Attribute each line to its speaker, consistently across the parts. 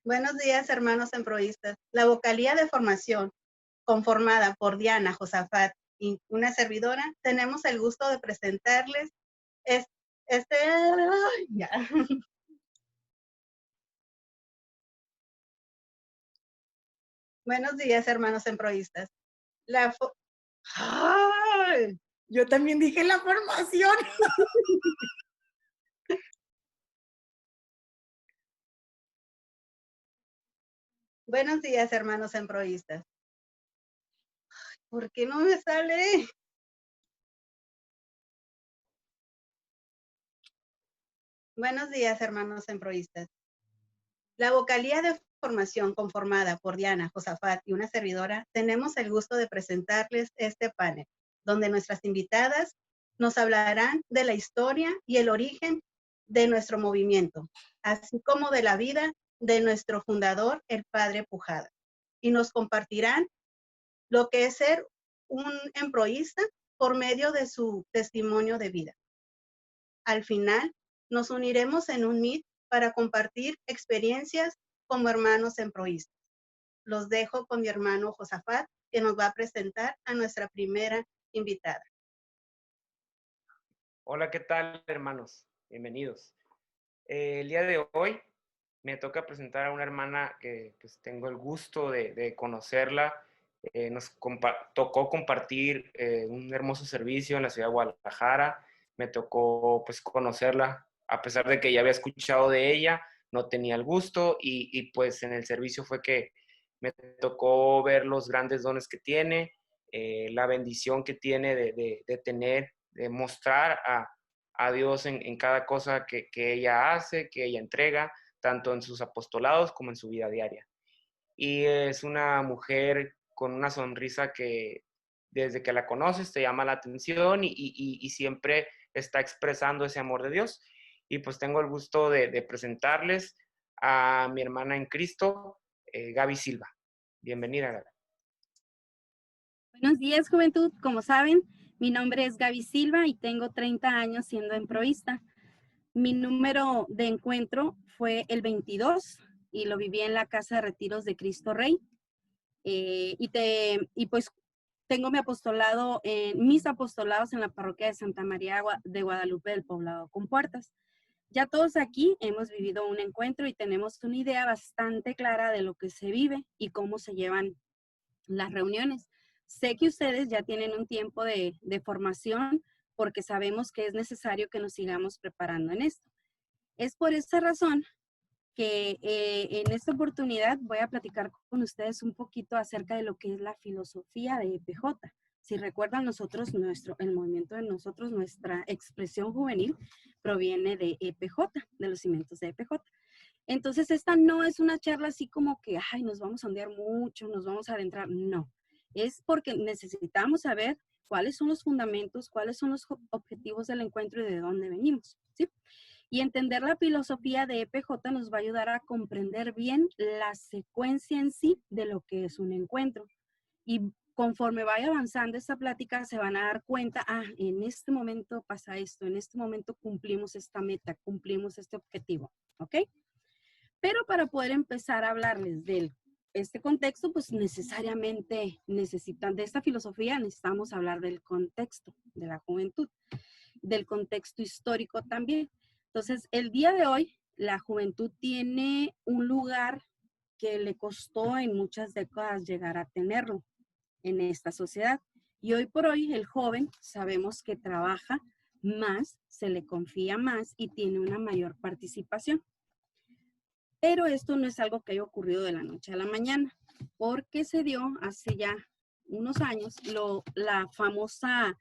Speaker 1: Buenos días, hermanos emproístas. La vocalía de formación, conformada por Diana, Josafat y una servidora, tenemos el gusto de presentarles es- este... ¡Ay, ya! Buenos días, hermanos emproístas. La ¡Ay! Yo también dije la formación. Buenos días, hermanos emproístas. ¿Por qué no me sale? Buenos días, hermanos emproístas. La vocalía de formación conformada por Diana, Josafat y una servidora, tenemos el gusto de presentarles este panel, donde nuestras invitadas nos hablarán de la historia y el origen de nuestro movimiento, así como de la vida de nuestro fundador, el Padre Pujada, y nos compartirán lo que es ser un emproísta por medio de su testimonio de vida. Al final, nos uniremos en un Meet para compartir experiencias como hermanos emproístas. Los dejo con mi hermano Josafat, que nos va a presentar a nuestra primera invitada.
Speaker 2: Hola, ¿qué tal, hermanos? Bienvenidos. El día de hoy me toca presentar a una hermana que pues, tengo el gusto de conocerla. Nos tocó compartir un hermoso servicio en la ciudad de Guadalajara. Me tocó pues conocerla, a pesar de que ya había escuchado de ella, no tenía el gusto y pues en el servicio fue que me tocó ver los grandes dones que tiene, la bendición que tiene de tener, de mostrar a Dios en cada cosa que ella hace, que ella entrega, tanto en sus apostolados como en su vida diaria. Y es una mujer con una sonrisa que desde que la conoces te llama la atención y siempre está expresando ese amor de Dios. Y pues tengo el gusto de presentarles a mi hermana en Cristo, Gaby Silva. Bienvenida, Gaby.
Speaker 3: Buenos días, juventud. Como saben, mi nombre es Gaby Silva y tengo 30 años siendo emproísta. Mi número de encuentro fue el 22 y lo viví en la Casa de Retiros de Cristo Rey. Y pues tengo mis apostolados en la parroquia de Santa María de Guadalupe del Poblado Compuertas. Ya todos aquí hemos vivido un encuentro y tenemos una idea bastante clara de lo que se vive y cómo se llevan las reuniones. Sé que ustedes ya tienen un tiempo de formación porque sabemos que es necesario que nos sigamos preparando en esto. Es por esta razón que en esta oportunidad voy a platicar con ustedes un poquito acerca de lo que es la filosofía de EPJ. Si recuerdan, el movimiento de nosotros, nuestra expresión juvenil proviene de EPJ, de los cimientos de EPJ. Entonces, esta no es una charla así como que, ay, nos vamos a ondear mucho, nos vamos a adentrar. No, es porque necesitamos saber cuáles son los fundamentos, cuáles son los objetivos del encuentro y de dónde venimos, ¿sí? Y entender la filosofía de EPJ nos va a ayudar a comprender bien la secuencia en sí de lo que es un encuentro. Y conforme vaya avanzando esta plática, se van a dar cuenta, en este momento pasa esto, en este momento cumplimos esta meta, cumplimos este objetivo, ¿ok? Pero para poder empezar a hablarles de este contexto, pues necesariamente de esta filosofía necesitamos hablar del contexto de la juventud, del contexto histórico también. Entonces, el día de hoy, la juventud tiene un lugar que le costó en muchas décadas llegar a tenerlo en esta sociedad. Y hoy por hoy, el joven sabemos que trabaja más, se le confía más y tiene una mayor participación. Pero esto no es algo que haya ocurrido de la noche a la mañana, porque se dio hace ya unos años la famosa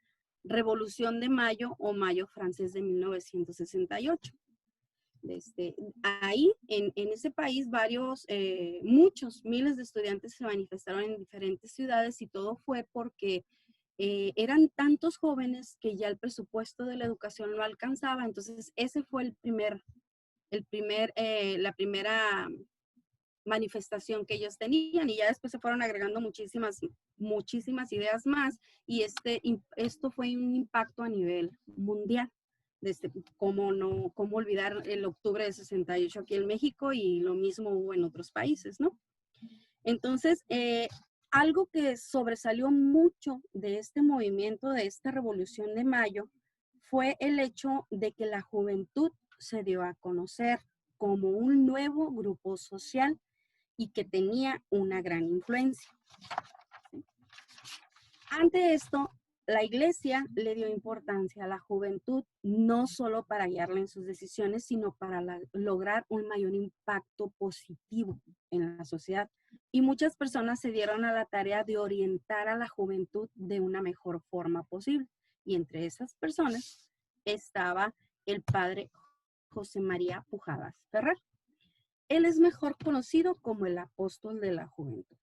Speaker 3: Revolución de Mayo o Mayo francés de 1968. Ahí, en ese país, muchos, miles de estudiantes se manifestaron en diferentes ciudades y todo fue porque eran tantos jóvenes que ya el presupuesto de la educación no alcanzaba. Entonces, ese fue la primera manifestación que ellos tenían y ya después se fueron agregando muchísimas ideas más y esto fue un impacto a nivel mundial cómo olvidar el octubre de 68 aquí en México, y lo mismo hubo en otros países, ¿no? Entonces, algo que sobresalió mucho de este movimiento, de esta Revolución de Mayo, fue el hecho de que la juventud se dio a conocer como un nuevo grupo social y que tenía una gran influencia. Ante esto, la Iglesia le dio importancia a la juventud, no solo para guiarla en sus decisiones, sino para lograr un mayor impacto positivo en la sociedad. Y muchas personas se dieron a la tarea de orientar a la juventud de una mejor forma posible. Y entre esas personas estaba el padre José María Pujadas Ferrer. Él es mejor conocido como el apóstol de la juventud.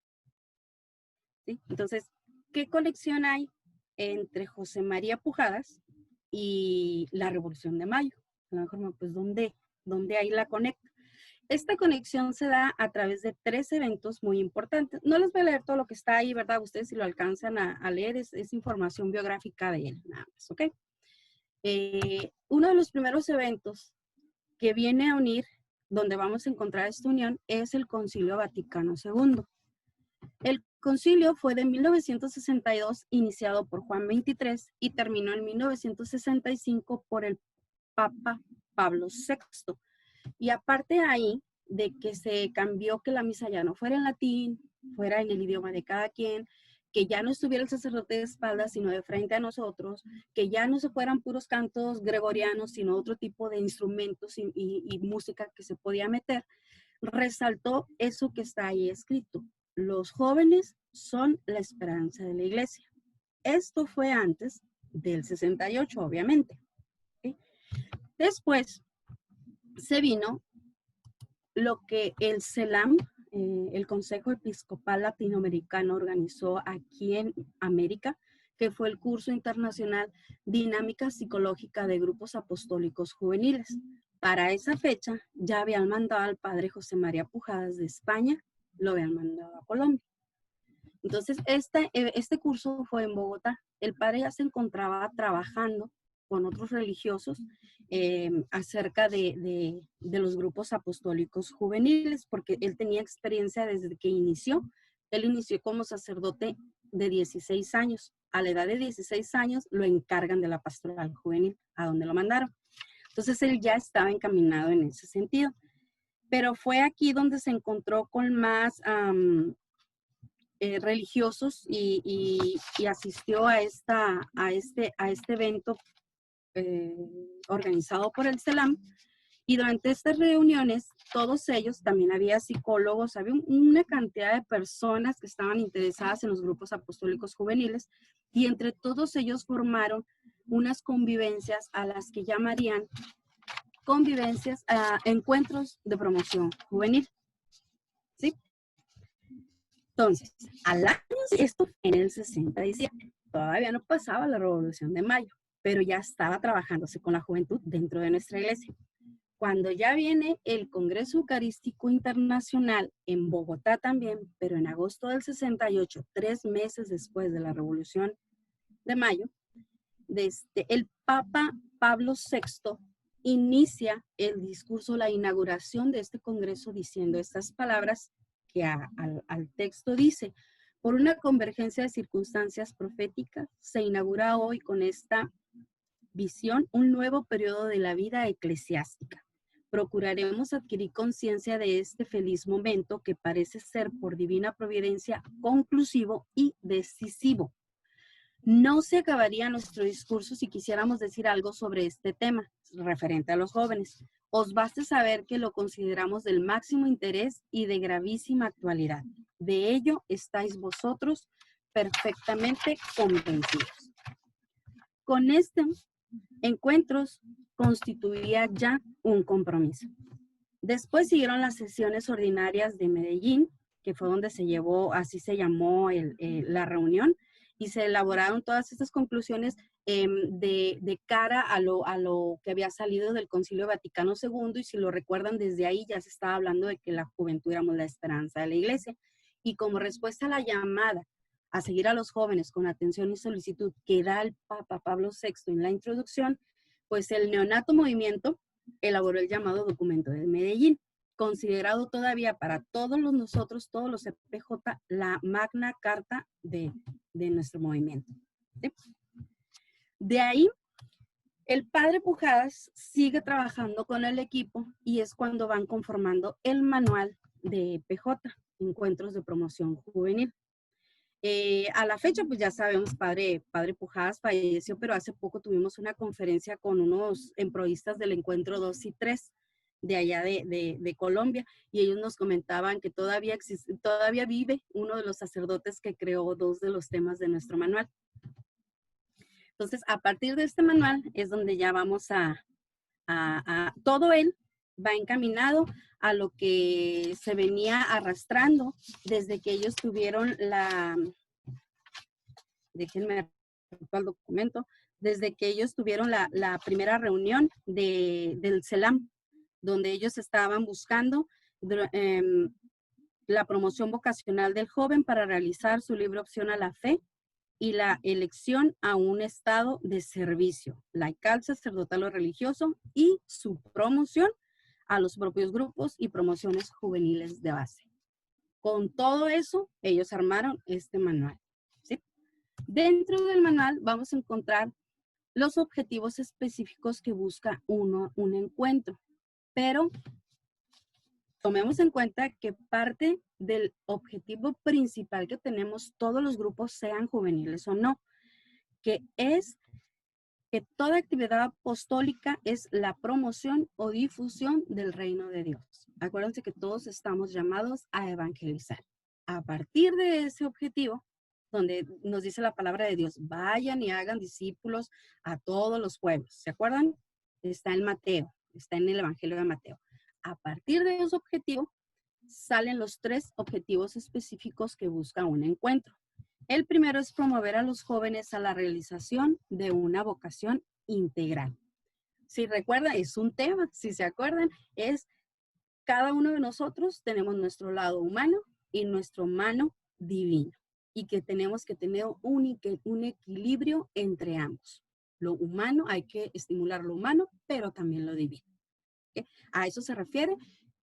Speaker 3: ¿Sí? Entonces, ¿qué conexión hay entre José María Pujadas y la Revolución de Mayo? A lo mejor, pues, ¿dónde ahí la conecta? Esta conexión se da a través de 3 eventos muy importantes. No les voy a leer todo lo que está ahí, ¿verdad? Ustedes, si lo alcanzan a leer, es información biográfica de él, nada más, ¿ok? Uno de los primeros eventos que viene a unir, donde vamos a encontrar esta unión, es el Concilio Vaticano II. El concilio fue de 1962, iniciado por Juan XXIII, y terminó en 1965 por el Papa Pablo VI. Y aparte ahí, de que se cambió que la misa ya no fuera en latín, fuera en el idioma de cada quien, que ya no estuviera el sacerdote de espaldas, sino de frente a nosotros, que ya no se fueran puros cantos gregorianos, sino otro tipo de instrumentos y música que se podía meter, resaltó eso que está ahí escrito: los jóvenes son la esperanza de la iglesia. Esto fue antes del 68, obviamente. ¿Sí? Después se vino lo que el CELAM, el Consejo Episcopal Latinoamericano, organizó aquí en América, que fue el curso internacional Dinámica Psicológica de Grupos Apostólicos Juveniles. Para esa fecha ya habían mandado al padre José María Pujadas de España, lo habían mandado a Colombia. Entonces, este curso fue en Bogotá. El padre ya se encontraba trabajando con otros religiosos acerca de los grupos apostólicos juveniles, porque él tenía experiencia desde que inició. Él inició como sacerdote de 16 años. A la edad de 16 años lo encargan de la pastoral juvenil, a donde lo mandaron. Entonces, él ya estaba encaminado en ese sentido. Pero fue aquí donde se encontró con más religiosos y asistió a este evento organizado por el CELAM. Y durante estas reuniones, todos ellos, también había psicólogos, había una cantidad de personas que estaban interesadas en los grupos apostólicos juveniles, y entre todos ellos formaron unas convivencias a las que llamarían convivencias, encuentros de promoción juvenil. ¿Sí? Entonces, al año, esto fue en el 67, todavía no pasaba la Revolución de Mayo, pero ya estaba trabajándose con la juventud dentro de nuestra iglesia. Cuando ya viene el Congreso Eucarístico Internacional en Bogotá también, pero en agosto del 68, 3 meses después de la Revolución de Mayo, el Papa Pablo VI inicia el discurso, la inauguración de este congreso, diciendo estas palabras que al texto dice: por una convergencia de circunstancias proféticas, se inaugura hoy con esta visión un nuevo periodo de la vida eclesiástica. Procuraremos adquirir conciencia de este feliz momento que parece ser por divina providencia conclusivo y decisivo. No se acabaría nuestro discurso si quisiéramos decir algo sobre este tema referente a los jóvenes. Os basta saber que lo consideramos del máximo interés y de gravísima actualidad. De ello estáis vosotros perfectamente convencidos. Con este encuentros constituía ya un compromiso. Después siguieron las sesiones ordinarias de Medellín, que fue donde se llevó, así se llamó la reunión, y se elaboraron todas estas conclusiones de cara a lo que había salido del Concilio Vaticano II, y si lo recuerdan, desde ahí ya se estaba hablando de que la juventud éramos la esperanza de la iglesia. Y como respuesta a la llamada a seguir a los jóvenes con atención y solicitud que da el Papa Pablo VI en la introducción, pues el Neonato Movimiento elaboró el llamado Documento de Medellín, considerado todavía para todos los EPJ, la magna carta de nuestro movimiento. ¿Sí? De ahí, el padre Pujadas sigue trabajando con el equipo y es cuando van conformando el manual de EPJ, Encuentros de Promoción Juvenil. A la fecha, pues ya sabemos, padre Pujadas falleció, pero hace poco tuvimos una conferencia con unos emproístas del encuentro 2 y 3 de allá de Colombia, y ellos nos comentaban que todavía vive uno de los sacerdotes que creó 2 de los temas de nuestro manual. Entonces, a partir de este manual es donde ya vamos todo él va encaminado a lo que se venía arrastrando desde que ellos tuvieron déjenme el documento, desde que ellos tuvieron la primera reunión del CELAM, donde ellos estaban buscando la promoción vocacional del joven para realizar su libre opción a la fe y la elección a un estado de servicio laical, sacerdotal o religioso, y su promoción a los propios grupos y promociones juveniles de base. Con todo eso, ellos armaron este manual. ¿Sí? Dentro del manual vamos a encontrar los objetivos específicos que busca un encuentro, pero tomemos en cuenta que parte del objetivo principal que tenemos todos los grupos, sean juveniles o no, que es que toda actividad apostólica es la promoción o difusión del reino de Dios. Acuérdense que todos estamos llamados a evangelizar. A partir de ese objetivo, donde nos dice la palabra de Dios, vayan y hagan discípulos a todos los pueblos. ¿Se acuerdan? Está en Mateo, está en el Evangelio de Mateo. A partir de ese objetivo, salen los 3 objetivos específicos que busca un encuentro. El primero es promover a los jóvenes a la realización de una vocación integral. Si recuerdan, es un tema, si se acuerdan, es cada uno de nosotros tenemos nuestro lado humano y nuestro mano divino, y que tenemos que tener un equilibrio entre ambos. Lo humano, hay que estimular lo humano, pero también lo divino. ¿Okay? A eso se refiere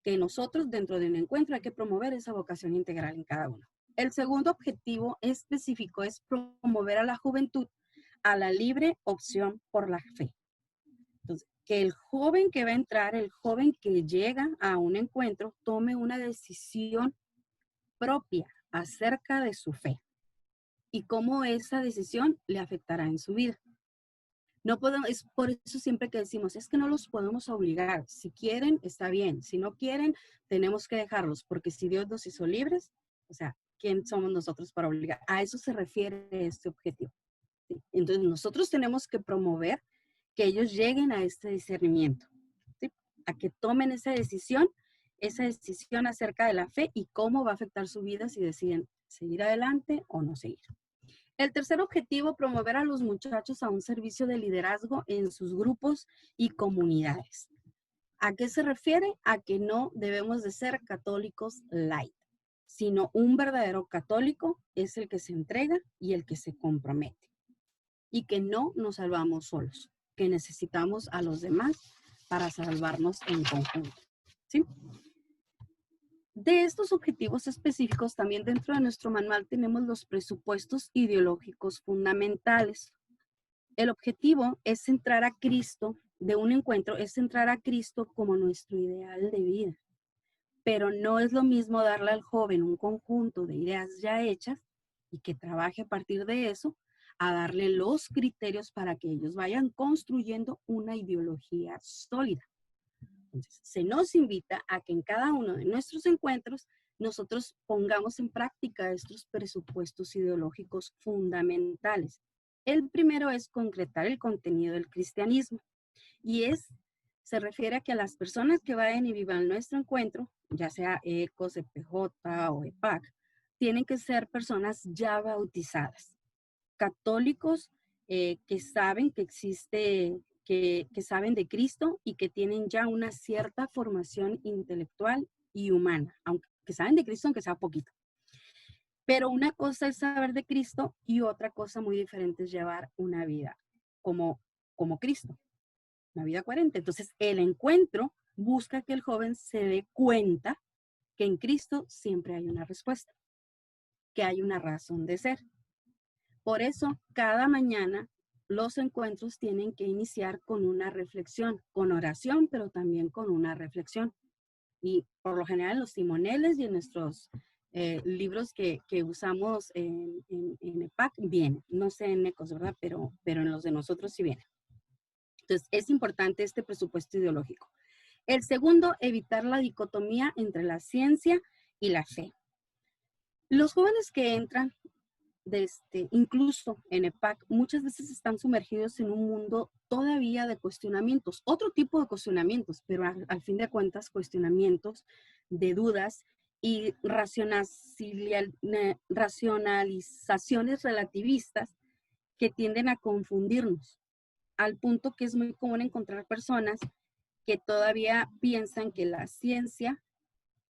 Speaker 3: que nosotros dentro de un encuentro hay que promover esa vocación integral en cada uno. El segundo objetivo específico es promover a la juventud a la libre opción por la fe. Entonces, que el joven que va a entrar, el joven que llega a un encuentro, tome una decisión propia acerca de su fe y cómo esa decisión le afectará en su vida. No podemos, es por eso siempre que decimos, es que no los podemos obligar. Si quieren, está bien. Si no quieren, tenemos que dejarlos, porque si Dios nos hizo libres, o sea, ¿quién somos nosotros para obligar? A eso se refiere este objetivo. ¿Sí? Entonces, nosotros tenemos que promover que ellos lleguen a este discernimiento, ¿sí? A que tomen esa decisión acerca de la fe y cómo va a afectar su vida si deciden seguir adelante o no seguir. El tercer objetivo, promover a los muchachos a un servicio de liderazgo en sus grupos y comunidades. ¿A qué se refiere? A que no debemos de ser católicos light, sino un verdadero católico es el que se entrega y el que se compromete. Y que no nos salvamos solos, que necesitamos a los demás para salvarnos en conjunto. ¿Sí? De estos objetivos específicos, también dentro de nuestro manual tenemos los presupuestos ideológicos fundamentales. El objetivo es centrar a Cristo, de un encuentro, es centrar a Cristo como nuestro ideal de vida. Pero no es lo mismo darle al joven un conjunto de ideas ya hechas y que trabaje a partir de eso, a darle los criterios para que ellos vayan construyendo una ideología sólida. Entonces, se nos invita a que en cada uno de nuestros encuentros nosotros pongamos en práctica estos presupuestos ideológicos fundamentales. El primero es concretar el contenido del cristianismo y se refiere a que a las personas que vayan y vivan nuestro encuentro, ya sea ECOS, EPJ o EPAC, tienen que ser personas ya bautizadas, católicos que saben que existe, que saben de Cristo y que tienen ya una cierta formación intelectual y humana, aunque saben de Cristo, aunque sea poquito. Pero una cosa es saber de Cristo y otra cosa muy diferente es llevar una vida como Cristo. una vida coherente. Entonces, el encuentro busca que el joven se dé cuenta que en Cristo siempre hay una respuesta, que hay una razón de ser. Por eso, cada mañana los encuentros tienen que iniciar con una reflexión, con oración, pero también con una reflexión. Y por lo general en los timoneles y en nuestros libros que usamos en EPAC viene. No sé en ECOS, ¿verdad? Pero en los de nosotros sí viene. Entonces, es importante este presupuesto ideológico. El segundo, evitar la dicotomía entre la ciencia y la fe. Los jóvenes que entran, incluso en EPAC, muchas veces están sumergidos en un mundo todavía de cuestionamientos, otro tipo de cuestionamientos, pero al fin de cuentas cuestionamientos de dudas y racionalizaciones relativistas que tienden a confundirnos, al punto que es muy común encontrar personas que todavía piensan que la ciencia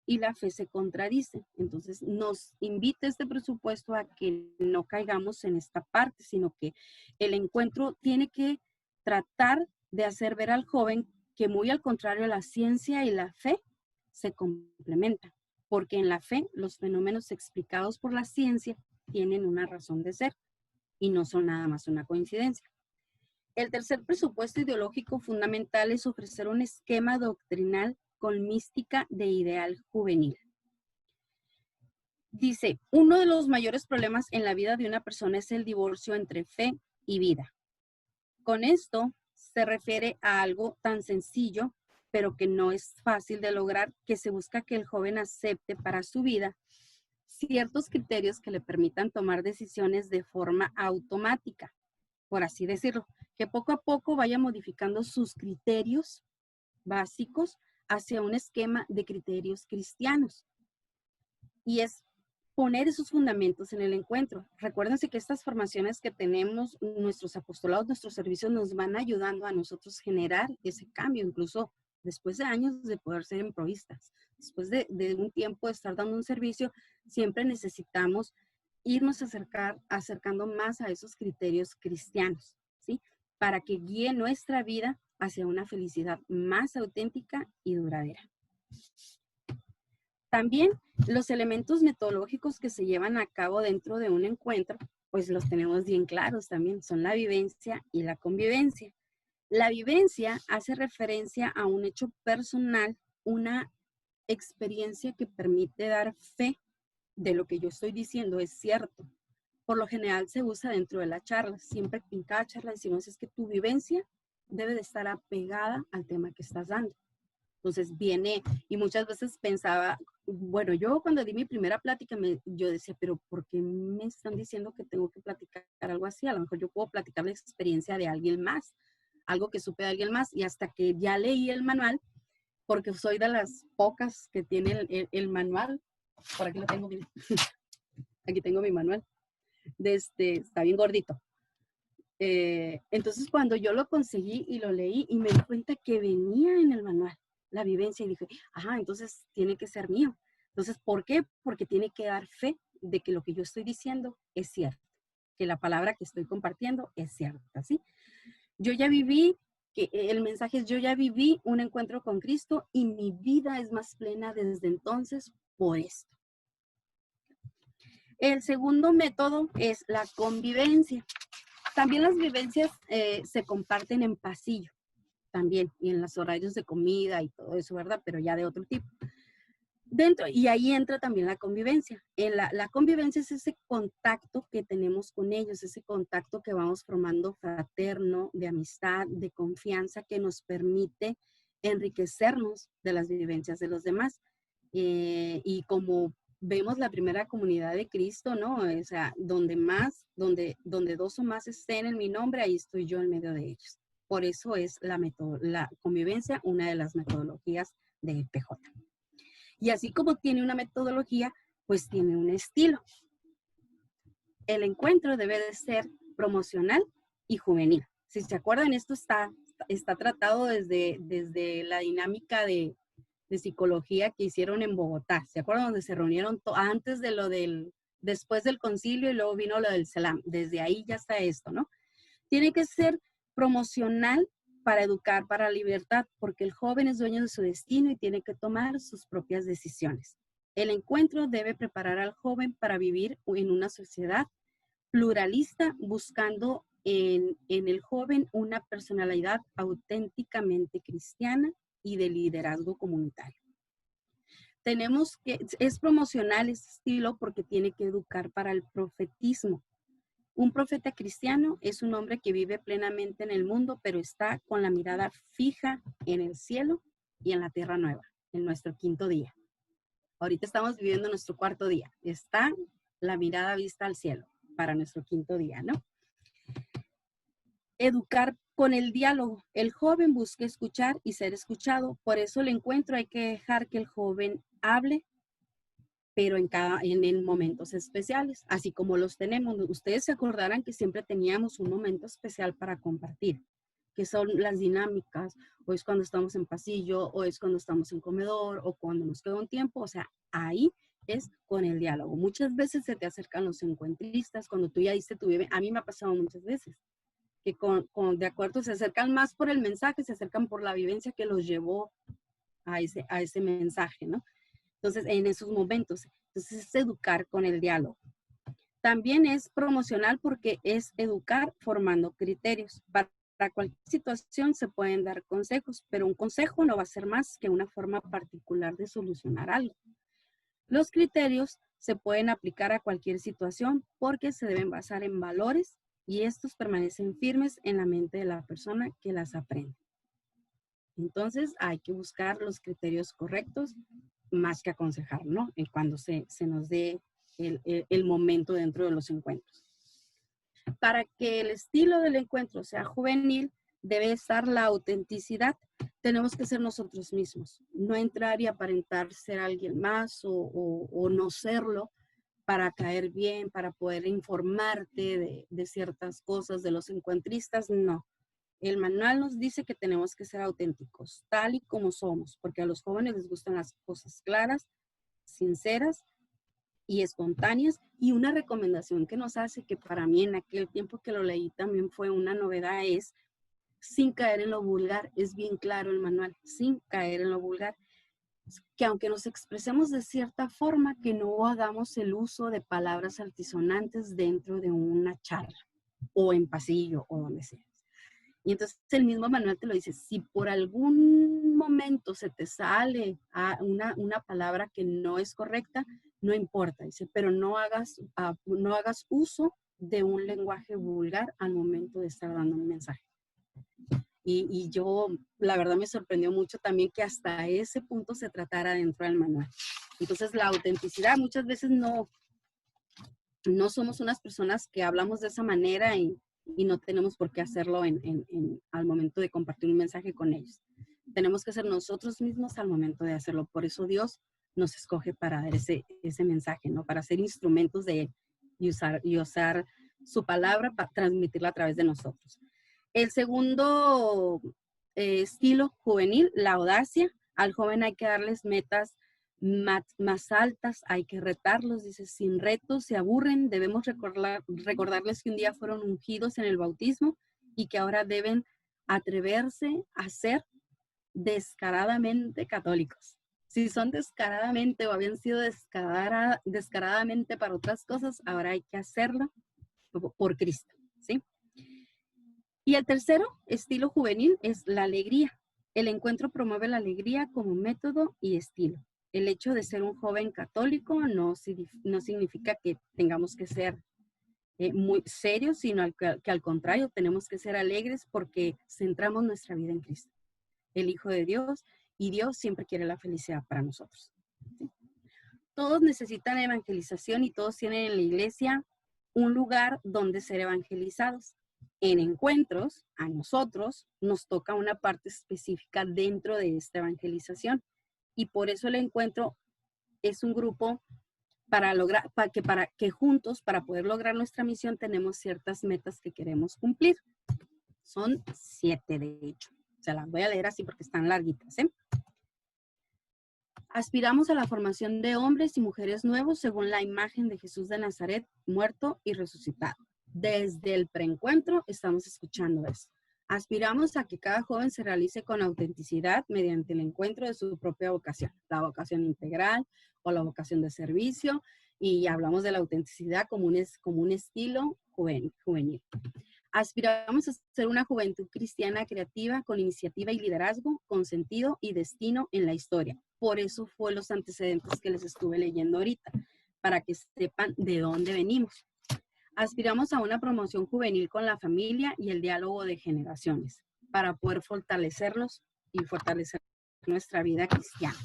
Speaker 3: y la fe se contradicen. Entonces, nos invita este presupuesto a que no caigamos en esta parte, sino que el encuentro tiene que tratar de hacer ver al joven que, muy al contrario, la ciencia y la fe se complementan, porque en la fe los fenómenos explicados por la ciencia tienen una razón de ser y no son nada más una coincidencia. El tercer presupuesto ideológico fundamental es ofrecer un esquema doctrinal con mística de ideal juvenil. Dice, uno de los mayores problemas en la vida de una persona es el divorcio entre fe y vida. Con esto se refiere a algo tan sencillo, pero que no es fácil de lograr, que se busca que el joven acepte para su vida ciertos criterios que le permitan tomar decisiones de forma automática, por así decirlo, que poco a poco vaya modificando sus criterios básicos hacia un esquema de criterios cristianos. Y es poner esos fundamentos en el encuentro. Recuérdense que estas formaciones que tenemos, nuestros apostolados, nuestros servicios, nos van ayudando a nosotros generar ese cambio, incluso después de años de poder ser emproístas. Después de un tiempo de estar dando un servicio, siempre necesitamos irnos acercando más a esos criterios cristianos, ¿sí? Para que guíe nuestra vida hacia una felicidad más auténtica y duradera. También los elementos metodológicos que se llevan a cabo dentro de un encuentro, pues los tenemos bien claros también, son la vivencia y la convivencia. La vivencia hace referencia a un hecho personal, una experiencia que permite dar fe de lo que yo estoy diciendo es cierto. Por lo general se usa dentro de la charla. Siempre en cada charla decimos es que tu vivencia debe de estar apegada al tema que estás dando. Entonces viene, y muchas veces pensaba, bueno, yo cuando di mi primera plática, yo decía, pero ¿por qué me están diciendo que tengo que platicar algo así? A lo mejor yo puedo platicar la experiencia de alguien más, algo que supe de alguien más, y hasta que ya leí el manual, porque soy de las pocas que tiene el manual. Por aquí lo tengo, miren. Aquí tengo mi manual. Está bien gordito. Entonces, cuando yo lo conseguí y lo leí y me di cuenta que venía en el manual la vivencia y dije, ajá, entonces tiene que ser mío. Entonces, ¿por qué? Porque tiene que dar fe de que lo que yo estoy diciendo es cierto, que la palabra que estoy compartiendo es cierta, ¿sí? Yo ya viví, el mensaje es, yo ya viví un encuentro con Cristo y mi vida es más plena desde entonces por esto. El segundo método es la convivencia. También las vivencias se comparten en pasillo, también, y en los horarios de comida y todo eso, ¿verdad? Pero ya de otro tipo. Y ahí entra también la convivencia. La convivencia es ese contacto que tenemos con ellos, ese contacto que vamos formando fraterno, de amistad, de confianza, que nos permite enriquecernos de las vivencias de los demás. Y como vemos la primera comunidad de Cristo, ¿no? O sea, donde dos o más estén en mi nombre, ahí estoy yo en medio de ellos. Por eso es la convivencia una de las metodologías de PJ. Y así como tiene una metodología, pues tiene un estilo. El encuentro debe de ser promocional y juvenil. Si se acuerdan, esto está tratado desde la dinámica de psicología que hicieron en Bogotá. ¿Se acuerdan? Donde se reunieron antes de después del concilio y luego vino lo del CELAM. Desde ahí ya está esto, ¿no? Tiene que ser promocional para educar para la libertad, porque el joven es dueño de su destino y tiene que tomar sus propias decisiones. El encuentro debe preparar al joven para vivir en una sociedad pluralista, buscando en el joven una personalidad auténticamente cristiana y de liderazgo comunitario. Es promocional este estilo porque tiene que educar para el profetismo. Un profeta cristiano es un hombre que vive plenamente en el mundo, pero está con la mirada fija en el cielo y en la tierra nueva, en nuestro quinto día. Ahorita estamos viviendo nuestro cuarto día. Está la mirada vista al cielo para nuestro quinto día, ¿no? Educar con el diálogo. El joven busca escuchar y ser escuchado. Por eso el encuentro hay que dejar que el joven hable, pero en momentos especiales, así como los tenemos. Ustedes se acordarán que siempre teníamos un momento especial para compartir, que son las dinámicas, o es cuando estamos en pasillo, o es cuando estamos en comedor, o cuando nos queda un tiempo. O sea, ahí es con el diálogo. Muchas veces se te acercan los encuentristas, cuando tú ya diste tu bebé. A mí me ha pasado muchas veces, que de acuerdo se acercan más por el mensaje, se acercan por la vivencia que los llevó a ese mensaje, ¿no? Entonces, en esos momentos, entonces es educar con el diálogo. También es promocional porque es educar formando criterios. Para cualquier situación se pueden dar consejos, pero un consejo no va a ser más que una forma particular de solucionar algo. Los criterios se pueden aplicar a cualquier situación porque se deben basar en valores y estos permanecen firmes en la mente de la persona que las aprende. Entonces, hay que buscar los criterios correctos más que aconsejar, ¿no? Cuando se nos dé el momento dentro de los encuentros. Para que el estilo del encuentro sea juvenil, debe estar la autenticidad. Tenemos que ser nosotros mismos, no entrar y aparentar ser alguien más o no serlo para caer bien, para poder informarte de ciertas cosas de los encuentristas, no. El manual nos dice que tenemos que ser auténticos, tal y como somos, porque a los jóvenes les gustan las cosas claras, sinceras y espontáneas. Y una recomendación que nos hace, que para mí en aquel tiempo que lo leí también fue una novedad, es sin caer en lo vulgar. Es bien claro el manual, sin caer en lo vulgar. Que aunque nos expresemos de cierta forma, que no hagamos el uso de palabras altisonantes dentro de una charla o en pasillo o donde sea. Y entonces el mismo manual te lo dice, si por algún momento se te sale una palabra que no es correcta, no importa, dice, pero no hagas uso de un lenguaje vulgar al momento de estar dando un mensaje. Y yo, la verdad, me sorprendió mucho también que hasta ese punto se tratara dentro del manual. Entonces, la autenticidad, muchas veces no somos unas personas que hablamos de esa manera y no tenemos por qué hacerlo al momento de compartir un mensaje con ellos. Tenemos que ser nosotros mismos al momento de hacerlo. Por eso Dios nos escoge para dar ese mensaje, ¿no? Para ser instrumentos de Él y usar su palabra para transmitirla a través de nosotros. El segundo estilo juvenil, la audacia. Al joven hay que darles metas más altas, hay que retarlos, dice, sin retos se aburren, debemos recordarles que un día fueron ungidos en el bautismo y que ahora deben atreverse a ser descaradamente católicos. Si son descaradamente o habían sido descaradamente para otras cosas, ahora hay que hacerlo por Cristo, ¿sí? Y el tercero estilo juvenil es la alegría. El encuentro promueve la alegría como método y estilo. El hecho de ser un joven católico no significa que tengamos que ser muy serios, sino que al contrario, tenemos que ser alegres porque centramos nuestra vida en Cristo, el Hijo de Dios, y Dios siempre quiere la felicidad para nosotros. ¿Sí? Todos necesitan evangelización y todos tienen en la iglesia un lugar donde ser evangelizados. En encuentros, a nosotros nos toca una parte específica dentro de esta evangelización. Y por eso el encuentro es un grupo para que juntos, para poder lograr nuestra misión, tenemos ciertas metas que queremos cumplir. Son 7, de hecho. Se las voy a leer así porque están larguitas, ¿eh? Aspiramos a la formación de hombres y mujeres nuevos según la imagen de Jesús de Nazaret, muerto y resucitado. Desde el preencuentro estamos escuchando eso. Aspiramos a que cada joven se realice con autenticidad mediante el encuentro de su propia vocación, la vocación integral o la vocación de servicio, y hablamos de la autenticidad como un estilo juvenil. Aspiramos a ser una juventud cristiana creativa con iniciativa y liderazgo, con sentido y destino en la historia. Por eso fue los antecedentes que les estuve leyendo ahorita, para que sepan de dónde venimos. Aspiramos a una promoción juvenil con la familia y el diálogo de generaciones, para poder fortalecernos y fortalecer nuestra vida cristiana.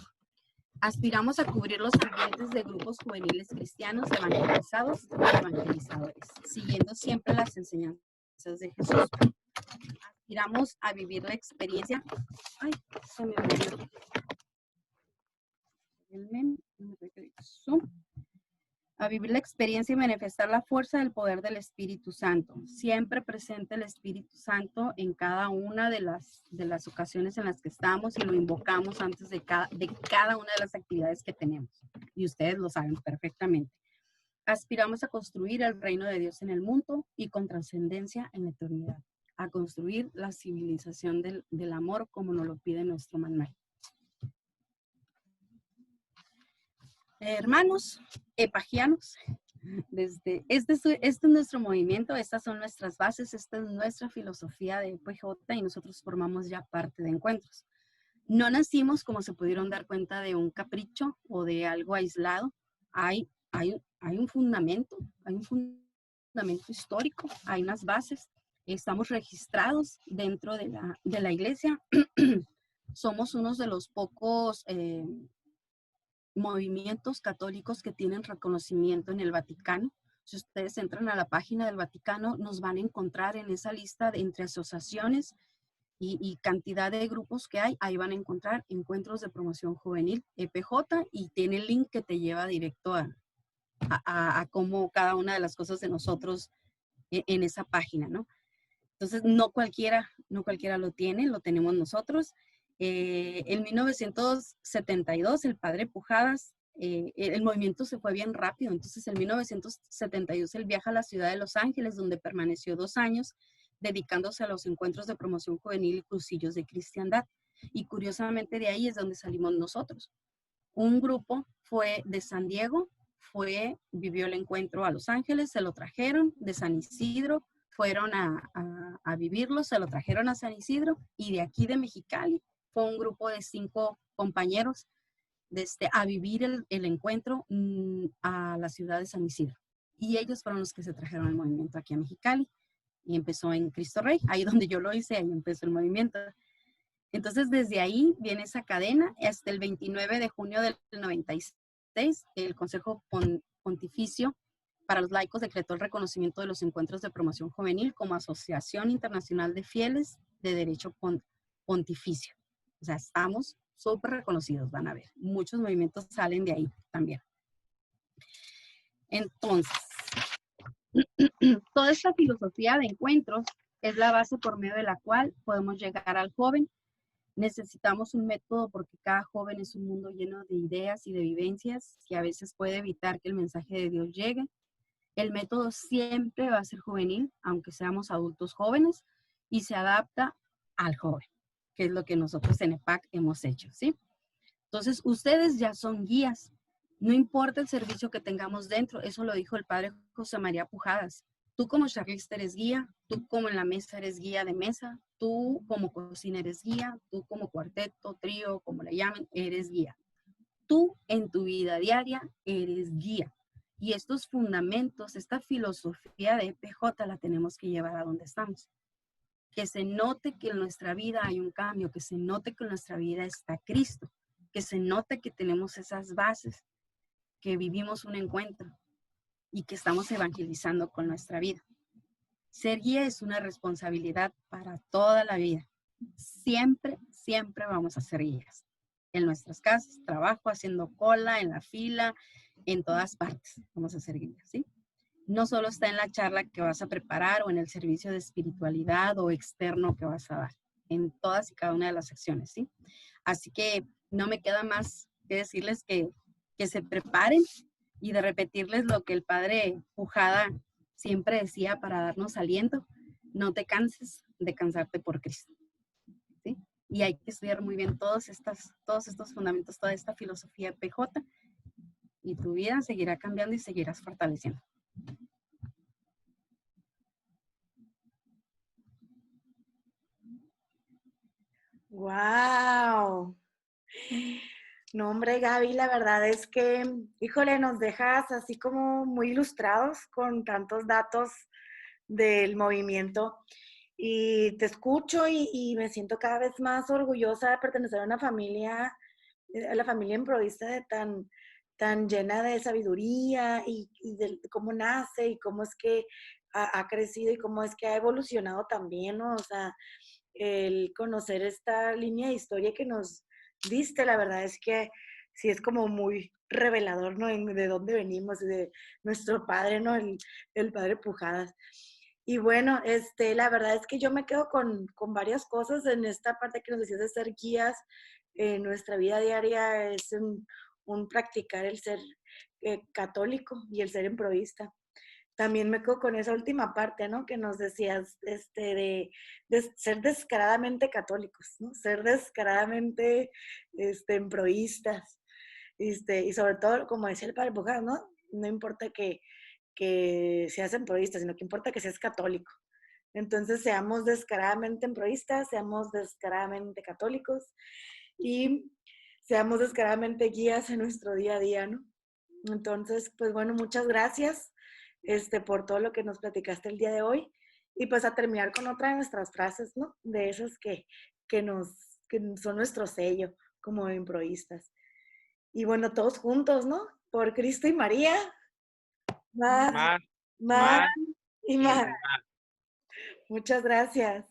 Speaker 3: Aspiramos a cubrir los ambientes de grupos juveniles cristianos evangelizados y evangelizadores, siguiendo siempre las enseñanzas de Jesús. Aspiramos a vivir la experiencia. Ay, se me olvidó. A vivir la experiencia y manifestar la fuerza del poder del Espíritu Santo. Siempre presente el Espíritu Santo en cada una de las ocasiones en las que estamos, y lo invocamos antes de cada una de las actividades que tenemos. Y ustedes lo saben perfectamente. Aspiramos a construir el reino de Dios en el mundo y con trascendencia en la eternidad. A construir la civilización del amor como nos lo pide nuestro manual. Hermanos epagianos, este es nuestro movimiento, estas son nuestras bases, esta es nuestra filosofía de EPJ, y nosotros formamos ya parte de encuentros. No nacimos, como se pudieron dar cuenta, de un capricho o de algo aislado. Hay un fundamento histórico, hay unas bases, estamos registrados dentro de la iglesia. Somos unos de los pocos movimientos católicos que tienen reconocimiento en el Vaticano. Si ustedes entran a la página del Vaticano, nos van a encontrar en esa lista entre asociaciones y cantidad de grupos que hay. Ahí van a encontrar Encuentros de Promoción Juvenil, EPJ, y tiene el link que te lleva directo a cómo cada una de las cosas de nosotros en esa página, ¿no? Entonces, no cualquiera lo tiene, lo tenemos nosotros. En 1972, el padre Pujadas, el movimiento se fue bien rápido. Entonces, en 1972, él viaja a la ciudad de Los Ángeles, donde permaneció 2 años, dedicándose a los encuentros de promoción juvenil y cursillos de cristiandad. Y curiosamente, de ahí es donde salimos nosotros. Un grupo fue de San Diego, vivió el encuentro a Los Ángeles, se lo trajeron de San Isidro, fueron a vivirlo, se lo trajeron a San Isidro, y de aquí de Mexicali fue un grupo de 5 compañeros a vivir el encuentro a la ciudad de San Isidro. Y ellos fueron los que se trajeron el movimiento aquí a Mexicali, y empezó en Cristo Rey, ahí donde yo lo hice, ahí empezó el movimiento. Entonces, desde ahí viene esa cadena. Hasta el 29 de junio del 96, el Consejo Pontificio para los Laicos decretó el reconocimiento de los encuentros de promoción juvenil como Asociación Internacional de Fieles de Derecho Pontificio. O sea, estamos súper reconocidos, van a ver. Muchos movimientos salen de ahí también. Entonces, toda esta filosofía de encuentros es la base por medio de la cual podemos llegar al joven. Necesitamos un método porque cada joven es un mundo lleno de ideas y de vivencias que a veces puede evitar que el mensaje de Dios llegue. El método siempre va a ser juvenil, aunque seamos adultos jóvenes, y se adapta al joven, que es lo que nosotros en EPAC hemos hecho, ¿sí? Entonces, ustedes ya son guías. No importa el servicio que tengamos dentro, eso lo dijo el padre José María Pujadas. Tú como charlista eres guía, tú como en la mesa eres guía de mesa, tú como cocina eres guía, tú como cuarteto, trío, como le llamen, eres guía. Tú en tu vida diaria eres guía. Y estos fundamentos, esta filosofía de EPJ la tenemos que llevar a donde estamos. Que se note que en nuestra vida hay un cambio, que se note que en nuestra vida está Cristo, que se note que tenemos esas bases, que vivimos un encuentro y que estamos evangelizando con nuestra vida. Ser guía es una responsabilidad para toda la vida. Siempre, siempre vamos a ser guías. En nuestras casas, trabajo, haciendo cola, en la fila, en todas partes vamos a ser guías, ¿sí? No solo está en la charla que vas a preparar o en el servicio de espiritualidad o externo que vas a dar, en todas y cada una de las secciones, ¿sí? Así que no me queda más que decirles que se preparen y de repetirles lo que el padre Pujada siempre decía para darnos aliento. No te canses, de cansarte por Cristo. ¿Sí? Y hay que estudiar muy bien todos estos fundamentos, toda esta filosofía PJ, y tu vida seguirá cambiando y seguirás fortaleciendo.
Speaker 4: ¡Wow! No, hombre, Gaby, la verdad es que, híjole, nos dejas así como muy ilustrados con tantos datos del movimiento. Y te escucho y me siento cada vez más orgullosa de pertenecer a una familia, a la familia improvista tan llena de sabiduría y de cómo nace y cómo es que ha crecido y cómo es que ha evolucionado también, ¿no? O sea, el conocer esta línea de historia que nos diste, la verdad es que sí es como muy revelador, ¿no? De dónde venimos, de nuestro padre, ¿no? El padre Pujadas. Y bueno, la verdad es que yo me quedo con varias cosas en esta parte que nos decías de ser guías. En nuestra vida diaria es un practicar el ser católico y el ser improvista. También me quedo con esa última parte, ¿no? Que nos decías, de ser descaradamente católicos, ¿no? Ser descaradamente improvistas. Y sobre todo, como decía el padre Pujadas, ¿no? No importa que seas improvistas, sino que importa que seas católico. Entonces, seamos descaradamente improvistas, seamos descaradamente católicos y seamos descaradamente guías en nuestro día a día, ¿no? Entonces, pues bueno, muchas gracias por todo lo que nos platicaste el día de hoy. Y pues a terminar con otra de nuestras frases, ¿no? De esas que son nuestro sello como improvistas. Y bueno, todos juntos, ¿no? Por Cristo y María. Más
Speaker 2: Más
Speaker 4: y más. Muchas gracias.